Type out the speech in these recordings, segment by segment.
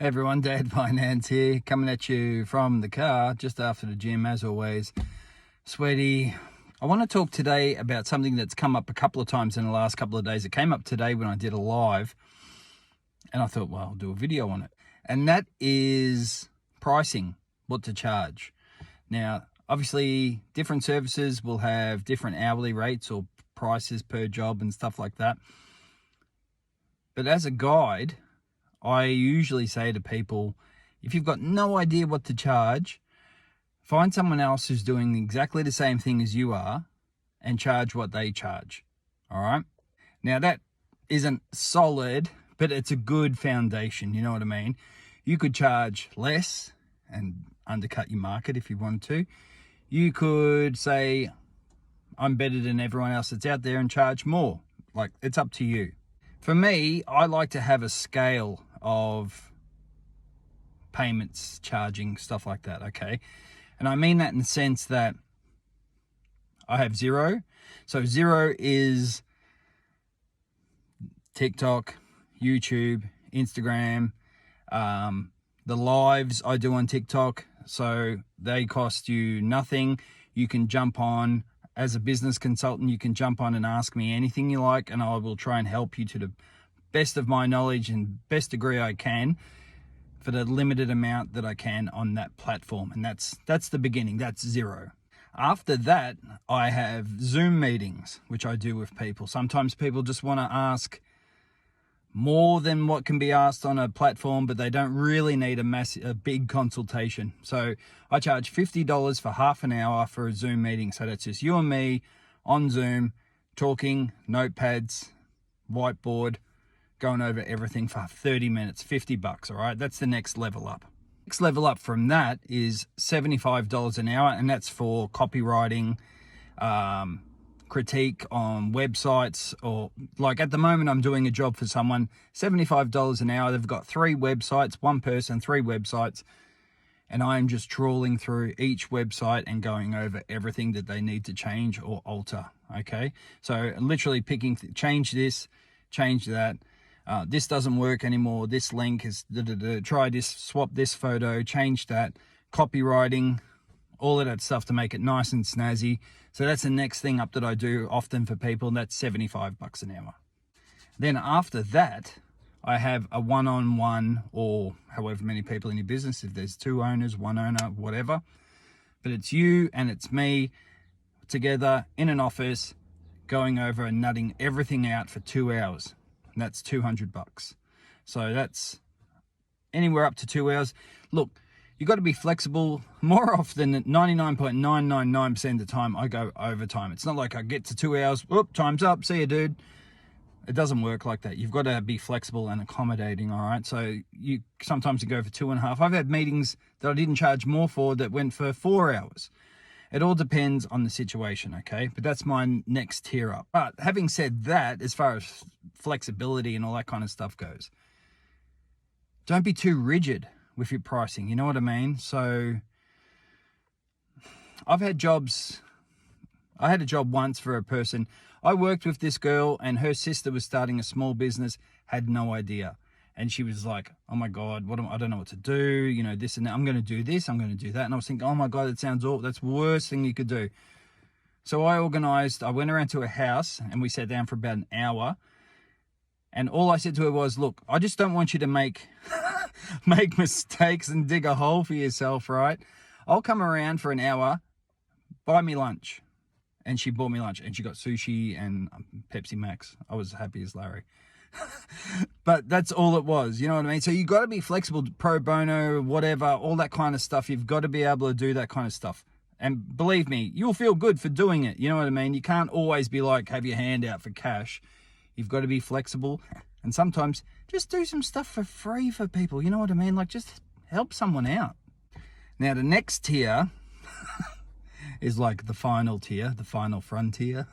Hey everyone, Dad Finance here, coming at you from the car just after the gym as always. Sweaty. I want to talk today about something that's come up a couple of times in the last couple of days. It came up today when I did a live and I thought, well, I'll do a video on it. And that is pricing, what to charge. Now, obviously different services will have different hourly rates or prices per job and stuff like that. But as a guide, I usually say to people, if you've got no idea what to charge, find someone else who's doing exactly the same thing as you are and charge what they charge. All right. Now that isn't solid, but it's a good foundation. You know what I mean? You could charge less and undercut your market if you wanted to. You could say, I'm better than everyone else that's out there and charge more. Like, it's up to you. For me, I like to have a scale of payments, charging, stuff like that, okay? And I mean that in the sense that I have zero. So zero is TikTok, YouTube, Instagram, the lives I do on TikTok. So they cost you nothing. You can jump on as a business consultant. You can jump on and ask me anything you like, and I will try and help you to the best of my knowledge and best degree I can for the limited amount that I can on that platform. And that's the beginning. That's zero. After that, I have Zoom meetings, which I do with people. Sometimes people just want to ask more than what can be asked on a platform, but they don't really need a big consultation. So I charge $50 for half an hour for a Zoom meeting. So that's just you and me on Zoom, talking, notepads, whiteboard, going over everything for 30 minutes, $50, all right? That's the next level up. Next level up from that is $75 an hour, and that's for copywriting, critique on websites, or like at the moment I'm doing a job for someone, $75 an hour. They've got 3 websites, one person, 3 websites, and I am just trawling through each website and going over everything that they need to change or alter, okay? So literally picking, change this, change that. This doesn't work anymore. This link is, try this, swap this photo, change that, copywriting, all of that stuff to make it nice and snazzy. So that's the next thing up that I do often for people, and that's $75 an hour. Then after that, I have a one-on-one, or however many people in your business, if there's 2 owners, 1 owner, whatever. But it's you and it's me together in an office going over and nutting everything out for 2 hours. And that's $200. So that's anywhere up to 2 hours. Look, you got to be flexible. More often than 99.999% of the time, I go overtime. It's not like I get to 2 hours, whoop, time's up, see you, dude. It doesn't work like that. You've got to be flexible and accommodating, all right? So you sometimes you go for 2.5. I've had meetings that I didn't charge more for that went for 4 hours. It all depends on the situation, okay? But that's my next tier up. But having said that, as far as flexibility and all that kind of stuff goes, don't be too rigid with your pricing. You know what I mean? So I've had jobs. I had a job once for a person. I worked with this girl and her sister was starting a small business, had no idea. And she was like, oh my God, I don't know what to do. You know, this and that. I'm going to do this. I'm going to do that. And I was thinking, oh my God, that sounds awful. That's the worst thing you could do. So I went around to her house and we sat down for about an hour. And all I said to her was, look, I just don't want you to make mistakes and dig a hole for yourself, right? I'll come around for an hour, buy me lunch. And she bought me lunch and she got sushi and Pepsi Max. I was happy as Larry. But that's all it was, you know what I mean? So you got to be flexible, pro bono, whatever, all that kind of stuff. You've got to be able to do that kind of stuff. And believe me, you'll feel good for doing it. You know what I mean? You can't always be like, have your hand out for cash. You've got to be flexible. And sometimes just do some stuff for free for people. You know what I mean? Like, just help someone out. Now, the next tier is like the final tier, the final frontier.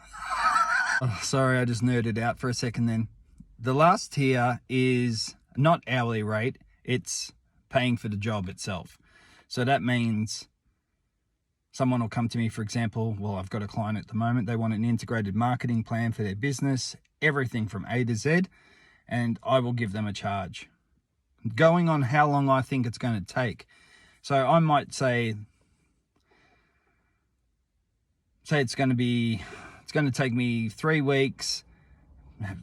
Oh, sorry, I just nerded out for a second then. The last tier is not hourly rate, it's paying for the job itself. So that means someone will come to me, for example, well, I've got a client at the moment, they want an integrated marketing plan for their business, everything from A to Z, and I will give them a charge. going on how long I think it's going to take. So I might say it's going to take me 3 weeks,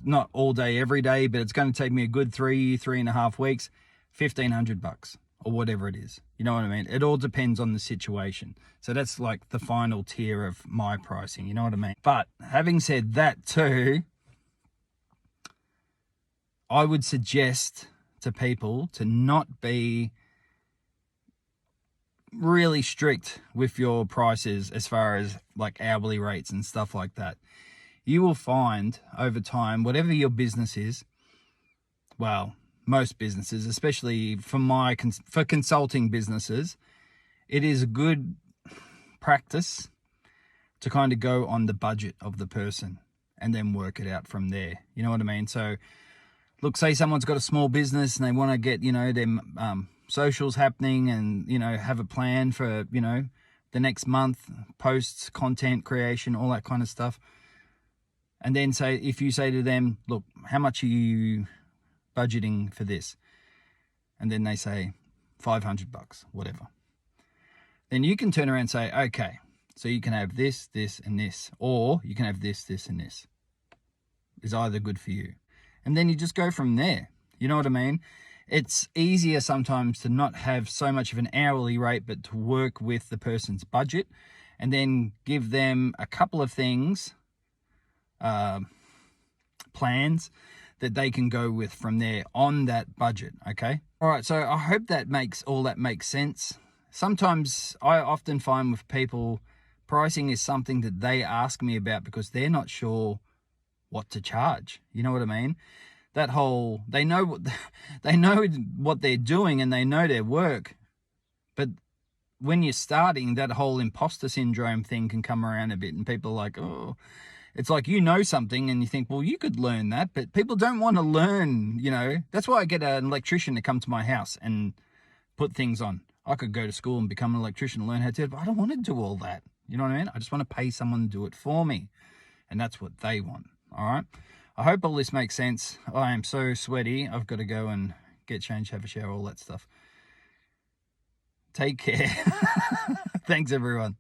not all day, every day, but it's going to take me a good 3.5 weeks, $1,500 or whatever it is. You know what I mean? It all depends on the situation. So that's like the final tier of my pricing. You know what I mean? But having said that too, I would suggest to people to not be really strict with your prices as far as like hourly rates and stuff like that. You will find over time, whatever your business is, well, most businesses, especially for consulting businesses, it is a good practice to kind of go on the budget of the person and then work it out from there. You know what I mean? So look, say someone's got a small business and they want to get, their socials happening and, have a plan for, the next month, posts, content creation, all that kind of stuff. And then if you say to them, look, how much are you budgeting for this? And then they say $500, whatever. Then you can turn around and say, okay, so you can have this, this, and this, or you can have this, this, and this. Is either good for you? And then you just go from there. You know what I mean? It's easier sometimes to not have so much of an hourly rate, but to work with the person's budget and then give them a couple of things, plans that they can go with from there on that budget. Okay. All right. So I hope that makes sense. Sometimes I often find with people, pricing is something that they ask me about because they're not sure what to charge. You know what I mean? That whole, they know what they're doing and they know their work. But when you're starting, that whole imposter syndrome thing can come around a bit and people are like, oh, it's like, something and you think, well, you could learn that, but people don't want to learn, That's why I get an electrician to come to my house and put things on. I could go to school and become an electrician and learn how to do it, but I don't want to do all that. You know what I mean? I just want to pay someone to do it for me. And that's what they want. All right. I hope all this makes sense. I am so sweaty. I've got to go and get changed, have a shower, all that stuff. Take care. Thanks, everyone.